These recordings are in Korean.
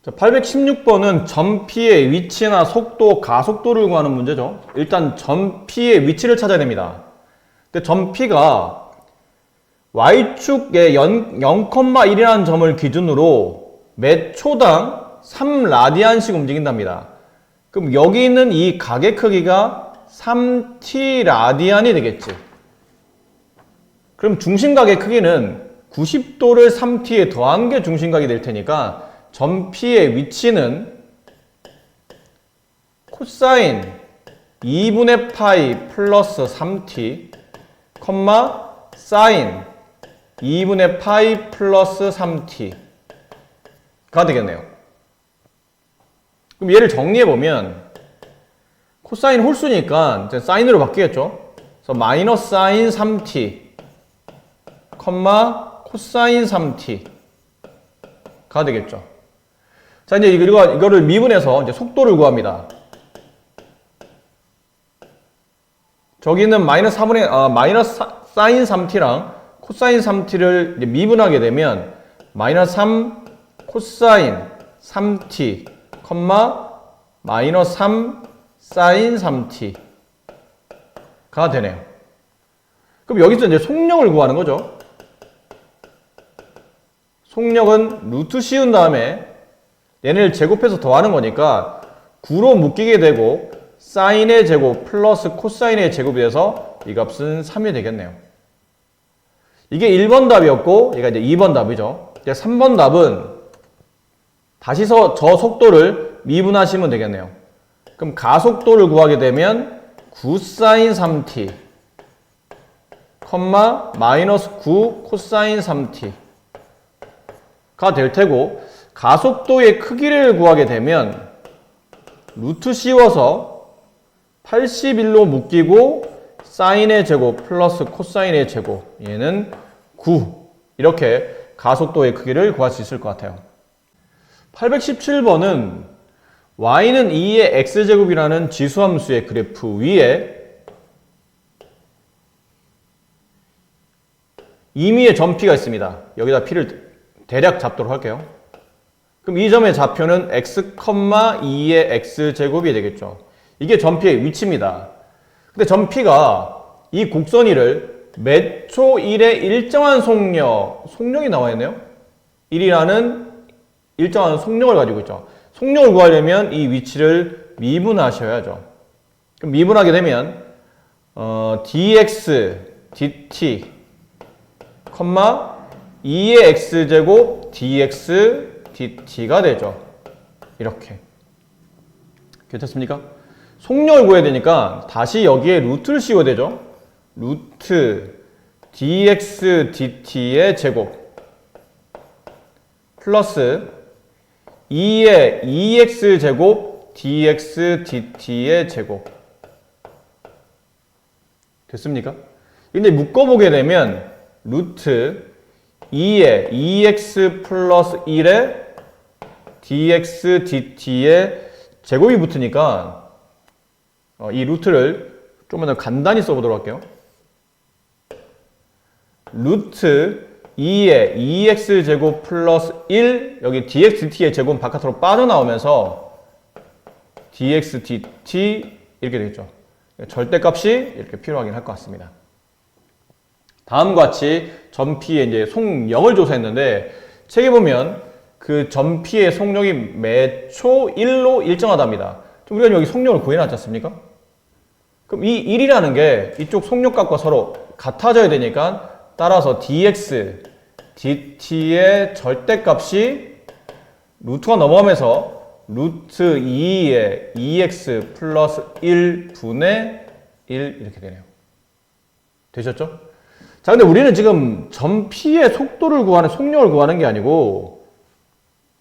자, 816번은 점 P의 위치나 속도, 가속도를 구하는 문제죠. 일단 점 P의 위치를 찾아야 됩니다. 근데 점 P가 Y축의 0,1이라는 점을 기준으로 몇 초당 3라디안씩 움직인답니다. 그럼 여기 있는 이 각의 크기가 3t 라디안이 되겠지. 그럼 중심각의 크기는 90도를 3t에 더한 게 중심각이 될 테니까 점 P의 위치는 코사인 2분의 파이 플러스 3t, 사인 2분의 파이 플러스 3t가 되겠네요. 그럼 얘를 정리해보면 코사인 홀수니까 이제 사인으로 바뀌겠죠. 그래서 마이너스 사인 3t, 코사인 3t가 되겠죠. 자, 이제 이거를 미분해서 이제 속도를 구합니다. 저기는 마이너스 사인 3t랑 코사인 3t를 이제 미분하게 되면 마이너스 3 코사인 3t, 마이너스 3 사인 3t가 되네요. 그럼 여기서 이제 속력을 구하는 거죠. 속력은 루트 씌운 다음에 얘네를 제곱해서 더하는 거니까 9로 묶이게 되고 사인의 제곱 플러스 코사인의 제곱이 돼서 이 값은 3이 되겠네요. 이게 1번 답이었고 얘가 이제 2번 답이죠. 이제 3번 답은 다시서 저 속도를 미분하시면 되겠네요. 그럼 가속도를 구하게 되면 9사인 3t, 마이너스 9 코사인 3t가 될 테고 가속도의 크기를 구하게 되면 루트 씌워서 81로 묶이고 사인의 제곱 플러스 코사인의 제곱, 얘는 9, 이렇게 가속도의 크기를 구할 수 있을 것 같아요. 817번은 y는 2의 x제곱이라는 지수함수의 그래프 위에 임의의 점 P가 있습니다. 여기다 P를 대략 잡도록 할게요. 그럼 이 점의 좌표는 x, 2의 x제곱이 되겠죠. 이게 점 P의 위치입니다. 근데 점 P가 이 곡선 위를 몇 초 1의 일정한 속력이 나와 있네요. 1이라는 일정한 속력을 가지고 있죠. 속력을 구하려면 이 위치를 미분하셔야죠. 그럼 미분하게 되면 dx dt, 2의 x제곱 dx dt가 되죠. 이렇게. 괜찮습니까? 속력을 구해야 되니까 다시 여기에 루트를 씌워야 되죠. 루트 dx dt의 제곱 플러스 2의 2x제곱 dx dt의 제곱. 됐습니까? 근데 묶어보게 되면 루트 2의 2x 플러스 1의 dx dt의 제곱이 붙으니까 이 루트를 좀만 더 간단히 써보도록 할게요. 루트 2의 2x제곱 플러스 1, 여기 dx dt의 제곱은 바깥으로 빠져나오면서 dx dt 이렇게 되겠죠. 절대값이 이렇게 필요하긴 할 것 같습니다. 다음과 같이 점 P의 이제 속력을 조사했는데 책에 보면 그 점 P의 속력이 몇 초 1로 일정하답니다. 우리가 여기 속력을 구해놨지 않습니까? 그럼 이 1이라는 게 이쪽 속력값과 서로 같아져야 되니까 따라서 dx dt의 절대값이 루트가 넘어가면서 루트 2의 2x 플러스 1분의 1 이렇게 되네요. 되셨죠? 자, 근데 우리는 지금 점 P의 속력을 구하는 게 아니고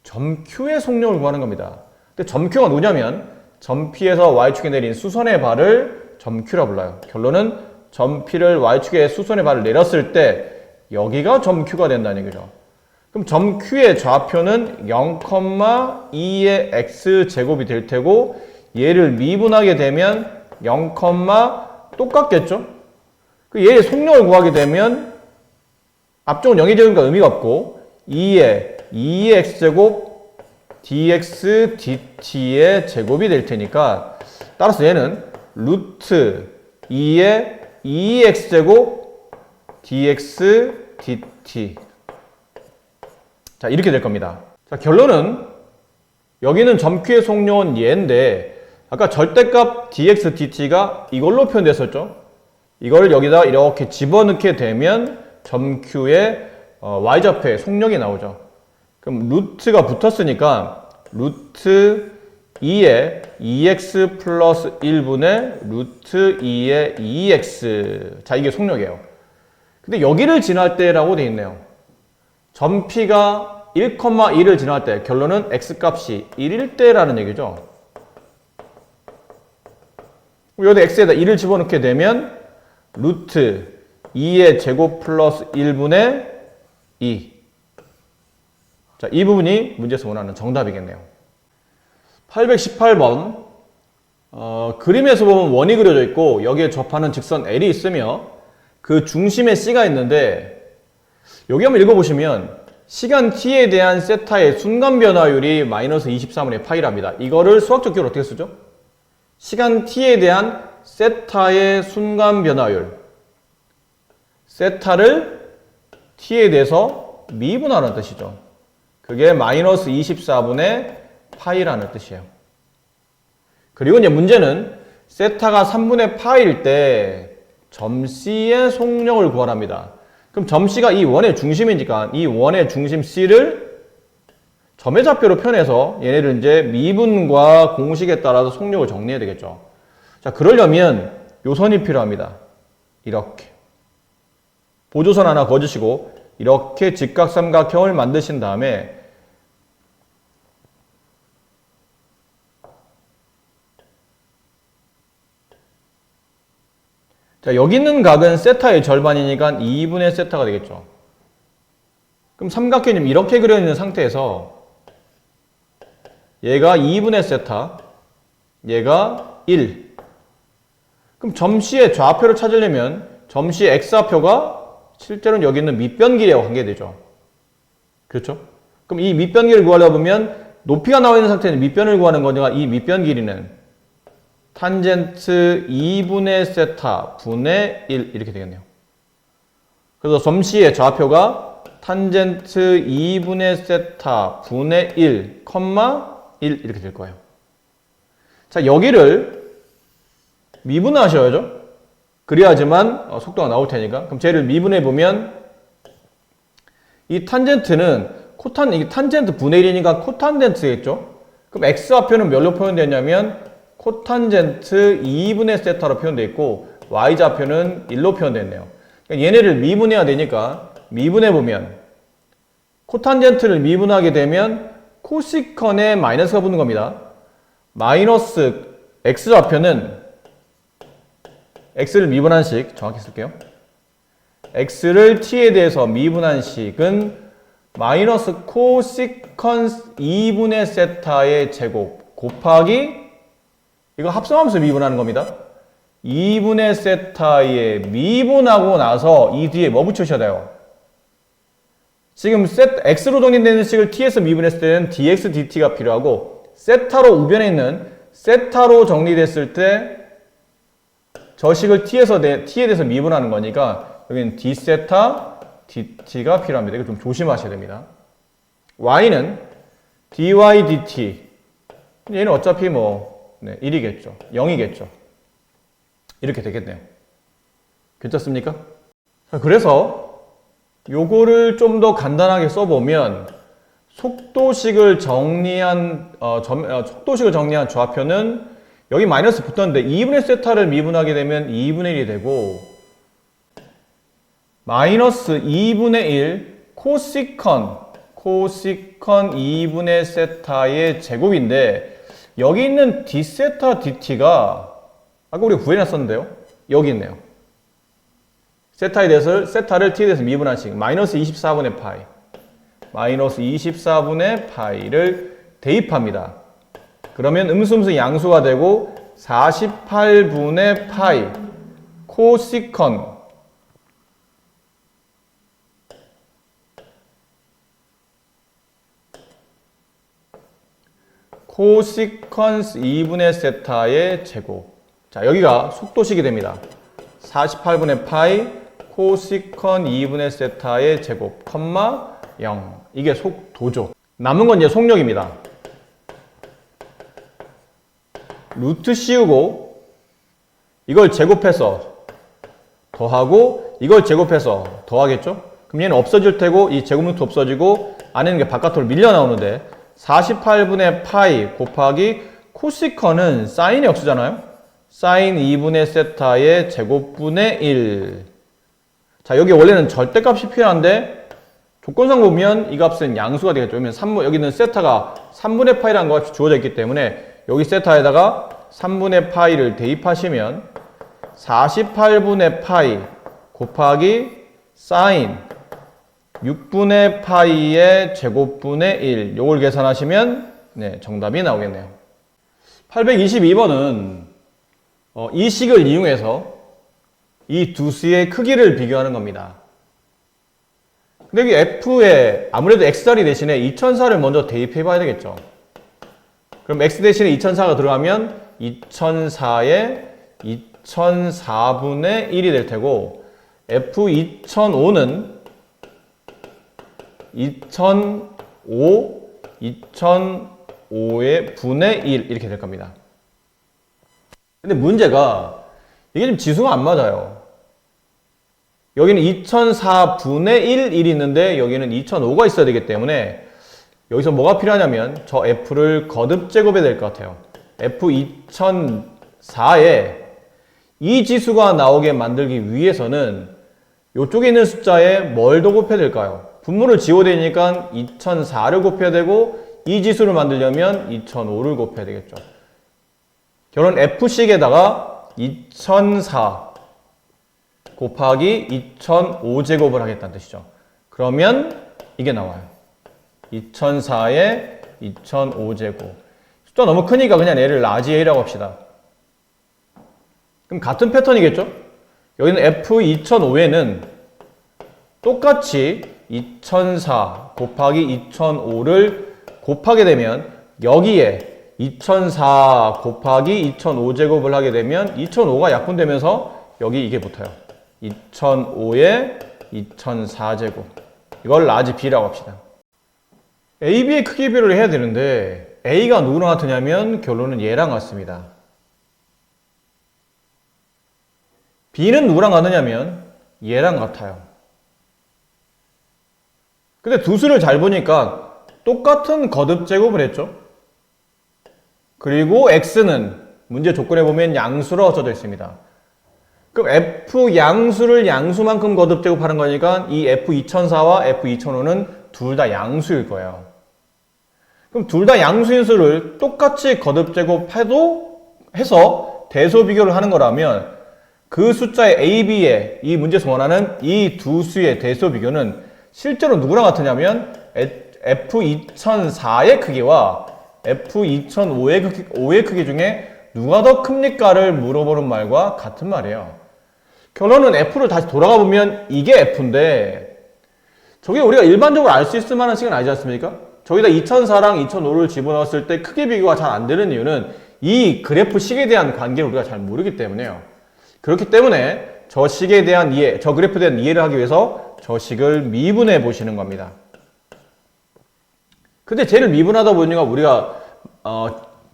점 Q의 속력을 구하는 겁니다. 근데 점 Q가 누구냐면 점 P에서 Y축에 내린 수선의 발을 점 Q라 불러요. 결론은 점 P를 Y축에 수선의 발을 내렸을 때 여기가 점 Q가 된다는 얘기죠. 그럼 점 Q의 좌표는 0,2의 x제곱이 될 테고 얘를 미분하게 되면 0, 똑같겠죠? 얘의 속력을 구하게 되면 앞쪽은 0이 되니까 의미가 없고 2의 x제곱 dx dt의 제곱이 될 테니까 따라서 얘는 루트 2의 2x제곱 dx dt. 자, 이렇게 될 겁니다. 자, 결론은 여기는 점Q의 속력은 얘인데 아까 절대값 dx dt가 이걸로 표현됐었죠. 이걸 여기다 이렇게 집어넣게 되면 점Q의 y좌표의 속력이 나오죠. 그럼 루트가 붙었으니까 루트 2의 2x 플러스 1분의 루트 2의 2x. 자, 이게 속력이에요. 근데 여기를 지날 때라고 되어 있네요. 점 P가 1,1을 지날 때 결론은 x값이 1일 때라는 얘기죠. 여기다 x에다 1을 집어넣게 되면 루트 2의 제곱 플러스 1분의 2. 자, 이 부분이 문제에서 원하는 정답이겠네요. 818번 그림에서 보면 원이 그려져 있고 여기에 접하는 직선 L이 있으며 그 중심에 C가 있는데 여기 한번 읽어보시면 시간 t에 대한 세타의 순간 변화율이 마이너스 23분의 파이랍니다. 이거를 수학적 기호로 어떻게 쓰죠? 시간 t에 대한 세타의 순간 변화율. 세타를 t에 대해서 미분하는 뜻이죠. 그게 마이너스 24분의 파이라는 뜻이에요. 그리고 이제 문제는 세타가 3분의 파이일 때 점 C의 속력을 구하랍니다. 그럼 점 C가 이 원의 중심이니까 이 원의 중심 C를 점의 좌표로 표현해서 얘네를 이제 미분과 공식에 따라서 속력을 정리해야 되겠죠. 자, 그러려면 요선이 필요합니다. 이렇게. 보조선 하나 그어주시고 이렇게 직각삼각형을 만드신 다음에 자, 여기 있는 각은 세타의 절반이니까 2분의 세타가 되겠죠. 그럼 삼각형이 이렇게 그려있는 상태에서 얘가 2분의 세타, 얘가 1. 그럼 점 C의 좌표를 찾으려면 점 C의 x좌표가 실제로는 여기 있는 밑변길이하고 관계되죠. 그렇죠? 그럼 이 밑변길을 구하려고 보면 높이가 나와 있는 상태에는 밑변을 구하는 거니까 이 밑변길이는 탄젠트 2분의 세타 분의 1 이렇게 되겠네요. 그래서 점 C의 좌표가 탄젠트 2분의 세타 분의 1, 1 이렇게 될 거예요. 자, 여기를 미분하셔야죠. 그래야지만 속도가 나올 테니까. 그럼 쟤를 미분해 보면 이 탄젠트는 이게 탄젠트 분의 1이니까 코탄젠트겠죠. 그럼 x좌표는 뭘로 표현되냐면 코탄젠트 2분의 세타로 표현되어 있고 y좌표는 1로 표현되었네요. 그러니까 얘네를 미분해야 되니까 미분해보면 코탄젠트를 미분하게 되면 코시컨에 마이너스가 붙는 겁니다. 마이너스 x좌표는 x를 미분한 식 정확히 쓸게요. x를 t에 대해서 미분한 식은 마이너스 코시컨 2분의 세타의 제곱 곱하기 이거 합성하면서 미분하는 겁니다. 2분의 세타에 미분하고 나서 이 뒤에 뭐 붙여셔야 돼요? 지금 x로 정리되는 식을 t에서 미분했을 때는 dx dt가 필요하고 세타로 우변에 있는 세타로 정리됐을 때 저 식을 t에 대해서 미분하는 거니까 여기는 d세타 dt가 필요합니다. 이거 좀 조심하셔야 됩니다. y는 dy dt 얘는 어차피 뭐 1이겠죠. 0이겠죠. 이렇게 되겠네요. 괜찮습니까? 그래서 요거를 좀 더 간단하게 써보면 속도식을 정리한 좌표는 여기 마이너스 붙었는데 2분의 세타를 미분하게 되면 2분의 1이 되고 마이너스 2분의 1 코시컨 2분의 세타의 제곱인데 여기 있는 d세타 dt가 아까 우리가 구해놨었는데요. 여기 있네요. 세타에 대해서 세타를 t에 대해서 미분한 식 마이너스 24분의 파이 마이너스 24분의 파이를 대입합니다. 그러면 음수음수 양수가 되고 48분의 파이 코시컨 코시퀀스 2분의 세타의 제곱. 자, 여기가 속도식이 됩니다. 48분의 파이 코시컨 2분의 세타의 제곱, 컴마 0. 이게 속도죠. 남은 건 이제 속력입니다. 루트 씌우고 이걸 제곱해서 더하고 이걸 제곱해서 더하겠죠? 그럼 얘는 없어질 테고 이 제곱 루트 없어지고 안에 있는 게 바깥으로 밀려 나오는데 48분의 파이 곱하기 코시컨은 사인이 X잖아요? 사인 2분의 세타의 제곱분의 1. 자, 여기 원래는 절대값이 필요한데 조건상 보면 이 값은 양수가 되겠죠. 왜냐면 여기는 세타가 3분의 파이라는 값이 주어져 있기 때문에 여기 세타에다가 3분의 파이를 대입하시면 48분의 파이 곱하기 사인 6분의 파이의 제곱분의 1. 요걸 계산하시면 네, 정답이 나오겠네요. 822번은 이 식을 이용해서 이 두 수의 크기를 비교하는 겁니다. 근데 여기 F에 아무래도 X자리 대신에 2004를 먼저 대입해 봐야 되겠죠. 그럼 X 대신에 2004가 들어가면 2004에 2004분의 1이 될 테고 F2005는 2005의 분의 1 이렇게 될 겁니다. 근데 문제가 이게 좀 지수가 안 맞아요. 여기는 2004분의 1이 있는데 여기는 2005가 있어야 되기 때문에 여기서 뭐가 필요하냐면 저 F를 거듭 제곱해야 될 것 같아요. F2004에 이 지수가 나오게 만들기 위해서는 이쪽에 있는 숫자에 뭘 더 곱해야 될까요? 분모를 지워야 되니까 2004를 곱해야 되고 이 지수를 만들려면 2005를 곱해야 되겠죠. 결론 F식에다가 2004 곱하기 2005제곱을 하겠다는 뜻이죠. 그러면 이게 나와요. 2004에 2005제곱. 숫자 너무 크니까 그냥 얘를 라지 A라고 합시다. 그럼 같은 패턴이겠죠? 여기는 F2005에는 똑같이 2004 곱하기 2005를 곱하게 되면 여기에 2004 곱하기 2005제곱을 하게 되면 2005가 약분되면서 여기 이게 붙어요. 2005에 2004제곱. 이걸 라지 B라고 합시다. A, B의 크기 비교를 해야 되는데 A가 누구랑 같으냐면 결론은 얘랑 같습니다. B는 누구랑 같느냐면 얘랑 같아요. 근데 두 수를 잘 보니까 똑같은 거듭 제곱을 했죠. 그리고 X는 문제 조건에 보면 양수로 써져 있습니다. 그럼 F 양수를 양수만큼 거듭 제곱하는 거니까 이 F2004와 F2005는 둘 다 양수일 거예요. 그럼 둘 다 양수인 수를 똑같이 거듭 제곱해서 대소 비교를 하는 거라면 그 숫자의 A, B의 이 문제에서 원하는 이 두 수의 대소 비교는 실제로 누구랑 같으냐면 F2004의 크기와 F2005의 크기 중에 누가 더 큽니까를 물어보는 말과 같은 말이에요. 결론은 F를 다시 돌아가 보면 이게 F인데 저게 우리가 일반적으로 알 수 있을 만한 식은 아니지 않습니까? 저기다 2004랑 2005를 집어넣었을 때 크기 비교가 잘 안 되는 이유는 이 그래프 식에 대한 관계를 우리가 잘 모르기 때문에요. 그렇기 때문에 저 식에 대한 이해, 저 그래프에 대한 이해를 하기 위해서 저 식을 미분해 보시는 겁니다. 근데 쟤를 미분하다 보니까 우리가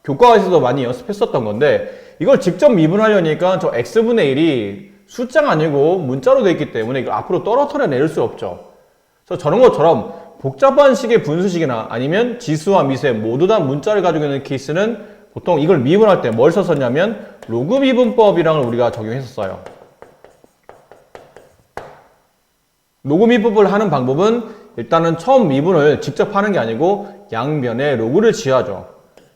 교과에서도 많이 연습했었던 건데 이걸 직접 미분하려니까 저 x분의 1이 숫자가 아니고 문자로 되어 있기 때문에 이걸 앞으로 떨어뜨려 내릴 수 없죠. 그래서 저런 것처럼 복잡한 식의 분수식이나 아니면 지수와 미세 모두 다 문자를 가지고 있는 케이스는 보통 이걸 미분할 때 뭘 썼었냐면 로그 미분법이랑을 우리가 적용했었어요. 로그 미분법을 하는 방법은 일단은 처음 미분을 직접 하는 게 아니고 양변에 로그를 취하죠.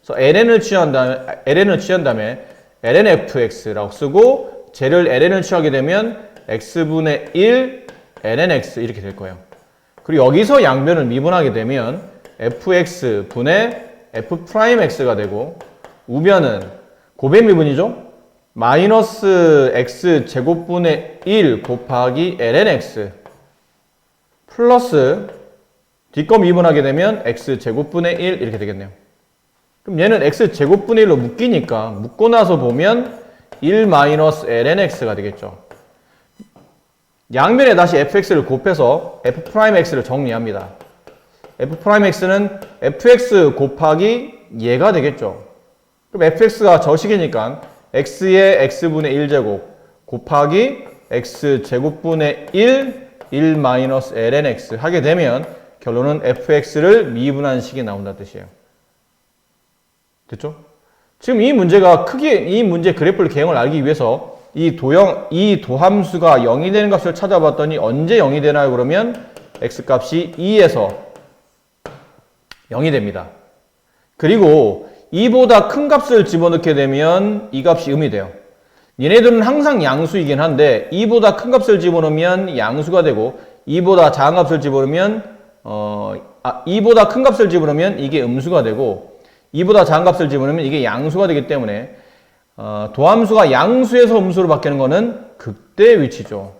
그래서 ln을 취한 다음에 ln fx라고 쓰고 쟤를 ln을 취하게 되면 x분의 1 ln x 이렇게 될 거예요. 그리고 여기서 양변을 미분하게 되면 fx 분의 f'x가 되고 우변은 고배 미분이죠. 마이너스 x 제곱분의 1 곱하기 ln x 플러스 뒷거 미분하게 되면 x 제곱분의 1 이렇게 되겠네요. 그럼 얘는 x제곱분의 1로 묶이니까 묶고 나서 보면 1-lnx가 되겠죠. 양변에 다시 fx를 곱해서 f'x를 정리합니다. f'x는 fx 곱하기 얘가 되겠죠. 그럼 fx가 저식이니까 x의 x분의 1제곱 곱하기 x제곱분의 1-lnx 하게 되면 결론은 fx를 미분한 식이 나온다는 뜻이에요. 됐죠? 지금 이 문제가 이 문제 그래프를 개형을 알기 위해서 이 도함수가 0이 되는 값을 찾아봤더니 언제 0이 되나요? 그러면 x값이 2에서 0이 됩니다. 그리고 2보다 큰 값을 집어넣게 되면 이 값이 음이 돼요. 얘네들은 항상 양수이긴 한데 2보다 큰 값을 집어넣으면 양수가 되고 2보다 작은 값을 집어넣으면 2보다 큰 값을 집어넣으면 이게 음수가 되고 2보다 작은 값을 집어넣으면 이게 양수가 되기 때문에 도함수가 양수에서 음수로 바뀌는 거는 극대 위치죠.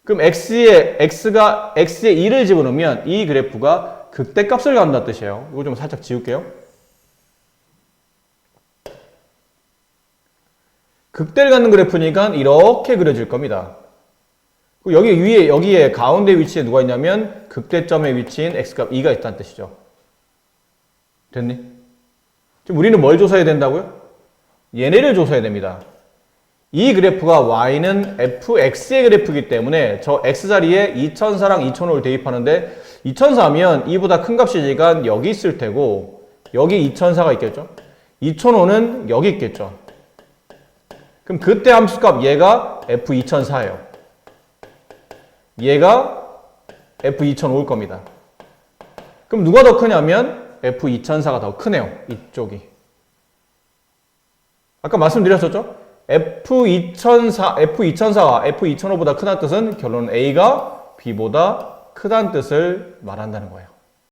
그럼 x에 2를 집어넣으면 이 그래프가 극대값을 갖는다는 뜻이에요. 이거 좀 살짝 지울게요. 극대를 갖는 그래프니까 이렇게 그려질 겁니다. 여기에 가운데 위치에 누가 있냐면 극대점의 위치인 x값 2가 있다는 뜻이죠. 됐니? 지금 우리는 뭘 조사해야 된다고요? 얘네를 조사해야 됩니다. 이 그래프가 y는 fx의 그래프이기 때문에 저 x자리에 2004랑 2005를 대입하는데 2004면 2보다 큰 값이니까 여기 있을 테고 여기 2004가 있겠죠? 2005는 여기 있겠죠? 그럼 그때 함수값 얘가 f2004예요. 얘가 f2005일 겁니다. 그럼 누가 더 크냐면 f2004가 더 크네요. 이쪽이. 아까 말씀드렸었죠? f2004가 f2005보다 크다는 뜻은 결론은 a가 b보다 크다는 뜻을 말한다는 거예요.